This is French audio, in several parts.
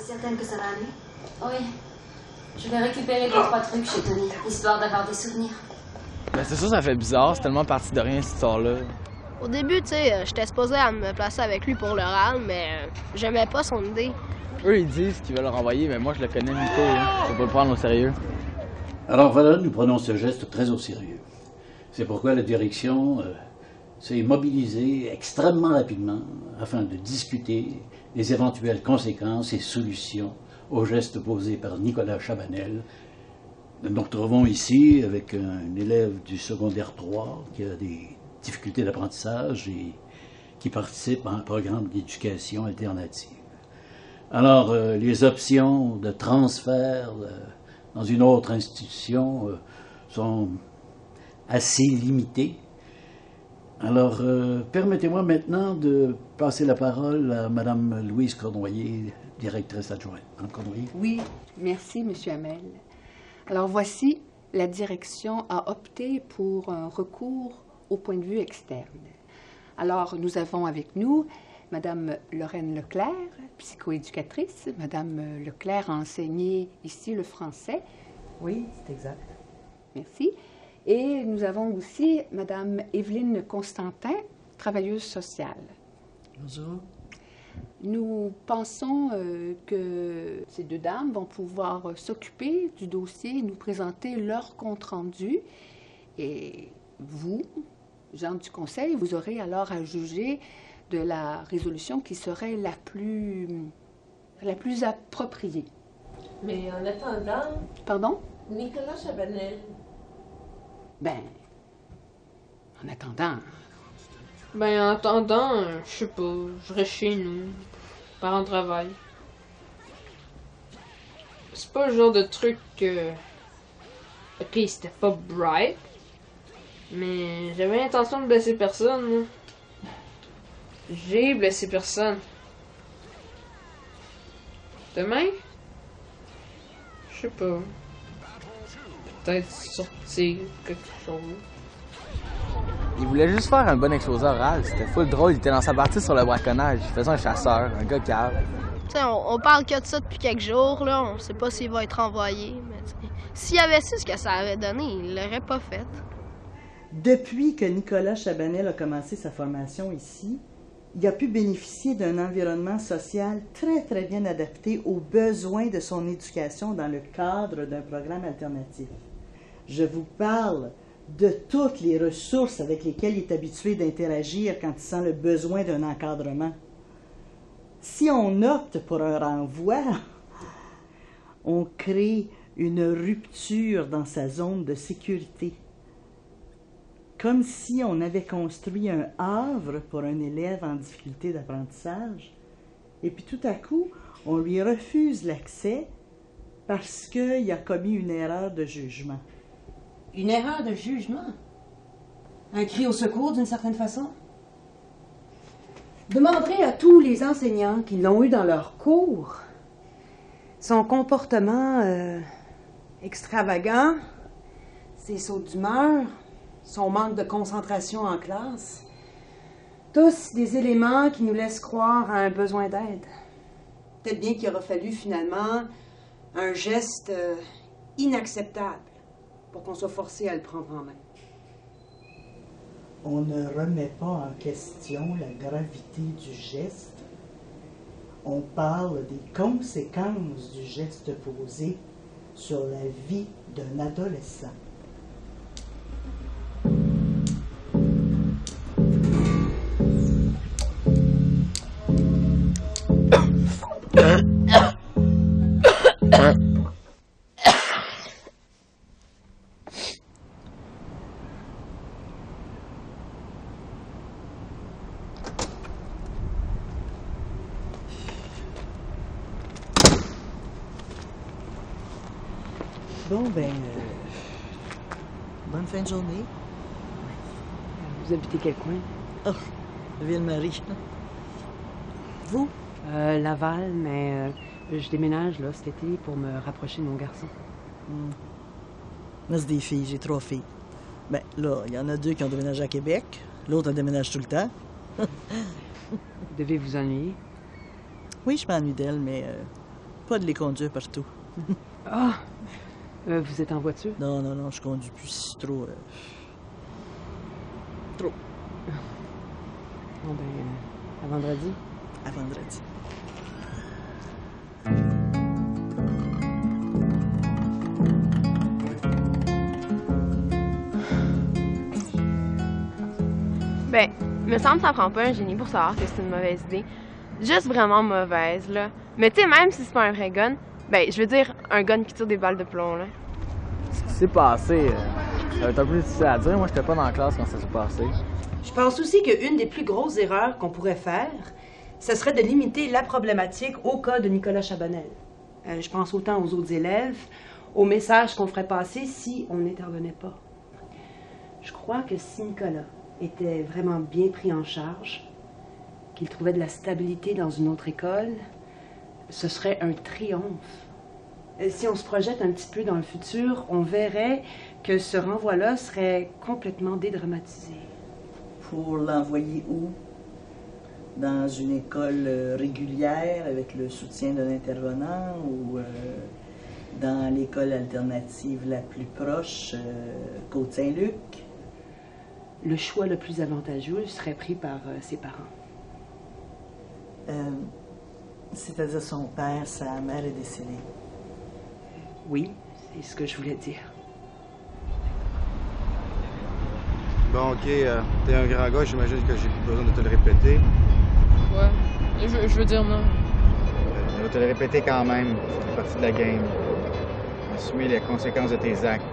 certaine que ça va aller? Oui. Je vais récupérer 2-3 trucs chez Tony, histoire d'avoir des souvenirs. Ben c'est sûr, ça fait bizarre. C'est tellement parti de rien, cette histoire-là. Au début, tu sais, j'étais supposée à me placer avec lui pour l'oral, mais j'aimais pas son idée. Eux, ils disent qu'ils veulent le renvoyer, mais moi, je le connais, Nico. Hein. Faut pas le prendre au sérieux. Alors voilà, nous prenons ce geste très au sérieux. C'est pourquoi la direction s'est mobilisée extrêmement rapidement afin de discuter des éventuelles conséquences et solutions au geste posé par Nicolas Chabanel. Nous nous retrouvons ici avec un élève du secondaire 3 qui a des difficultés d'apprentissage et qui participe à un programme d'éducation alternative. Alors, les options de transfert dans une autre institution sont assez limitées. Alors, permettez-moi maintenant de passer la parole à Mme Louise Cournoyer, directrice adjointe. Mme Cournoyer? Oui, merci, M. Hamel. Alors, voici, la direction a opté pour un recours au point de vue externe. Alors, nous avons avec nous Mme Lorraine Leclerc, psychoéducatrice. Mme Leclerc a enseigné ici le français. Oui, c'est exact. Merci. Et nous avons aussi Mme Evelyne Constantin, travailleuse sociale. Bonjour. Nous pensons que ces deux dames vont pouvoir s'occuper du dossier et nous présenter leur compte-rendu. Et vous, gens du conseil, vous aurez alors à juger de la résolution qui serait la plus appropriée. Mais en attendant... Pardon? Nicolas Chabanel. Ben, en attendant... Ben, en attendant, je sais pas, je reste chez nous, parents travail. C'est pas le genre de truc que... Ok, c'était pas bright, mais j'avais l'intention de blesser personne, moi. J'ai blessé personne. Demain? Je sais pas. Peut-être sortir quelque chose. Il voulait juste faire un bon exposé oral. C'était full drôle. Il était dans sa partie sur le braconnage. Il faisait un chasseur, un gars cave. Tu sais, on parle que de ça depuis quelques jours, là. On sait pas s'il va être envoyé, mais s'il avait su ce que ça avait donné, il l'aurait pas fait. Depuis que Nicolas Chabanel a commencé sa formation ici, il a pu bénéficier d'un environnement social très, très bien adapté aux besoins de son éducation dans le cadre d'un programme alternatif. Je vous parle de toutes les ressources avec lesquelles il est habitué d'interagir quand il sent le besoin d'un encadrement. Si on opte pour un renvoi, on crée une rupture dans sa zone de sécurité. Comme si on avait construit un havre pour un élève en difficulté d'apprentissage, et puis tout à coup, on lui refuse l'accès parce qu'il a commis une erreur de jugement. Une erreur de jugement? Un cri au secours, d'une certaine façon? Demanderez à tous les enseignants qui l'ont eu dans leur cours son comportement extravagant, ses sauts d'humeur, son manque de concentration en classe. Tous des éléments qui nous laissent croire à un besoin d'aide. Peut-être bien qu'il aura fallu finalement un geste inacceptable pour qu'on soit forcé à le prendre en main. On ne remet pas en question la gravité du geste. On parle des conséquences du geste posé sur la vie d'un adolescent. Bon, ben, bonne fin de journée. Vous habitez quel coin? Oh, Ville-Marie. Vous? Laval, mais je déménage là cet été pour me rapprocher de mon garçon. Moi, c'est des filles, j'ai 3 filles. Ben, là, il y en a 2 qui ont déménagé à Québec. L'autre, elle déménage tout le temps. Vous devez vous ennuyer? Oui, je m'ennuie d'elle, mais pas de les conduire partout. Ah! Vous êtes en voiture? Non, non, non, je conduis plus, c'est trop... Trop. Bon, ben, à vendredi. À vendredi. Ben, me semble que ça prend pas un génie pour savoir que c'est une mauvaise idée. Juste vraiment mauvaise, là. Mais tu sais, même si c'est pas un vrai gun, ben, je veux dire, un gun qui tire des balles de plomb, là. Ce qui s'est passé, ça va être un peu difficile à dire. Moi, j'étais pas dans la classe quand ça s'est passé. Je pense aussi qu'une des plus grosses erreurs qu'on pourrait faire, ce serait de limiter la problématique au cas de Nicolas Chabanel. Je pense autant aux autres élèves, aux messages qu'on ferait passer si on n'intervenait pas. Je crois que si Nicolas était vraiment bien pris en charge, qu'il trouvait de la stabilité dans une autre école, ce serait un triomphe. Si on se projette un petit peu dans le futur, on verrait que ce renvoi-là serait complètement dédramatisé. Pour l'envoyer où? Dans une école régulière avec le soutien d'un intervenant ou dans l'école alternative la plus proche, Côte-Saint-Luc? Le choix le plus avantageux serait pris par ses parents. C'est-à-dire son père, sa mère est décédée. Oui, c'est ce que je voulais dire. Bon, OK, t'es un grand gars, j'imagine que j'ai plus besoin de te le répéter. Ouais, je veux dire non. Je vais te le répéter quand même, ça fait partie de la game. Assumer les conséquences de tes actes.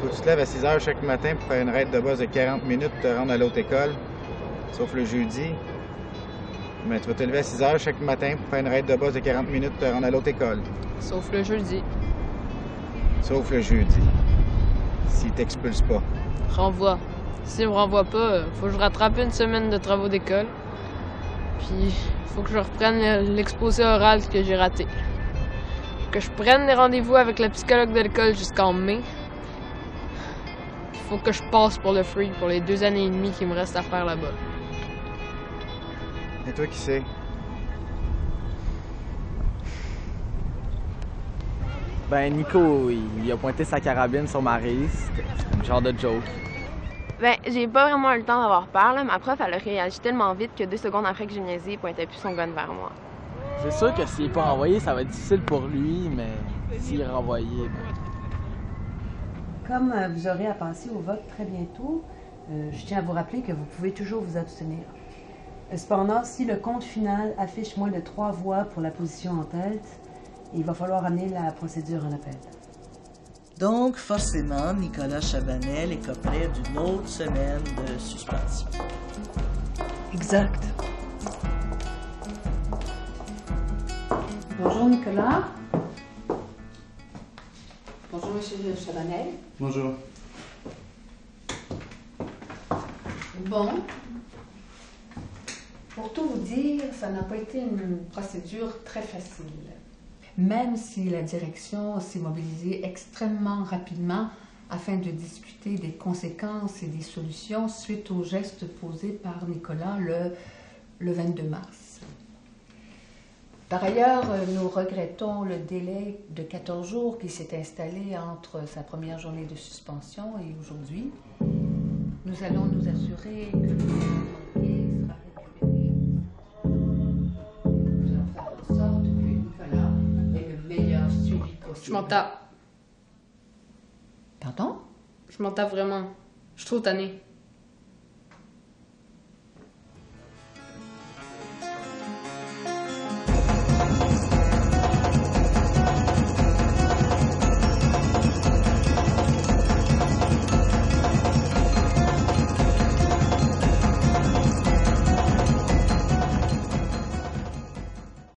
Faut que tu te lèves à 6 heures chaque matin pour faire une raid de bus de 40 minutes pour te rendre à l'autre école, sauf le jeudi. Mais tu vas te lever à 6 heures chaque matin pour faire une raid de bus de 40 minutes pour te rendre à l'autre école. Sauf le jeudi. Sauf le jeudi. S'ils t'expulsent pas. Renvoi. S'il me renvoie pas, faut que je rattrape une semaine de travaux d'école. Puis, faut que je reprenne l'exposé oral que j'ai raté. Que je prenne les rendez-vous avec la psychologue de l'école jusqu'en mai. Faut que je passe pour le free pour les 2 années et demie qu'il me reste à faire là-bas. Et toi qui sais? Ben, Nico, il a pointé sa carabine sur Maryse. C'était un genre de joke. Ben, j'ai pas vraiment eu le temps d'avoir peur, là. Ma prof, elle a réagi tellement vite que 2 secondes après que j'ai niaisé, il pointait plus son gun vers moi. C'est sûr que s'il est pas renvoyé, ça va être difficile pour lui, mais s'il est renvoyé, ben... Comme vous aurez à passer au vote très bientôt, je tiens à vous rappeler que vous pouvez toujours vous abstenir. Cependant, si le compte final affiche moins de 3 voix pour la position en tête, il va falloir amener la procédure en appel. Donc, forcément, Nicolas Chabanel écoperait d'une autre semaine de suspension. Exact. Bonjour Nicolas. Bonjour Monsieur Chabanel. Bonjour. Bon. Pour tout vous dire, ça n'a pas été une procédure très facile. Même si la direction s'est mobilisée extrêmement rapidement afin de discuter des conséquences et des solutions suite aux gestes posés par Nicolas le 22 mars. Par ailleurs, nous regrettons le délai de 14 jours qui s'est installé entre sa première journée de suspension et aujourd'hui. Nous allons nous assurer que le dossier sera récupéré. Nous allons faire en sorte que Nicolas ait le meilleur suivi possible. Je m'en tape. Pardon? Je m'en tape vraiment. Je suis trop tannée.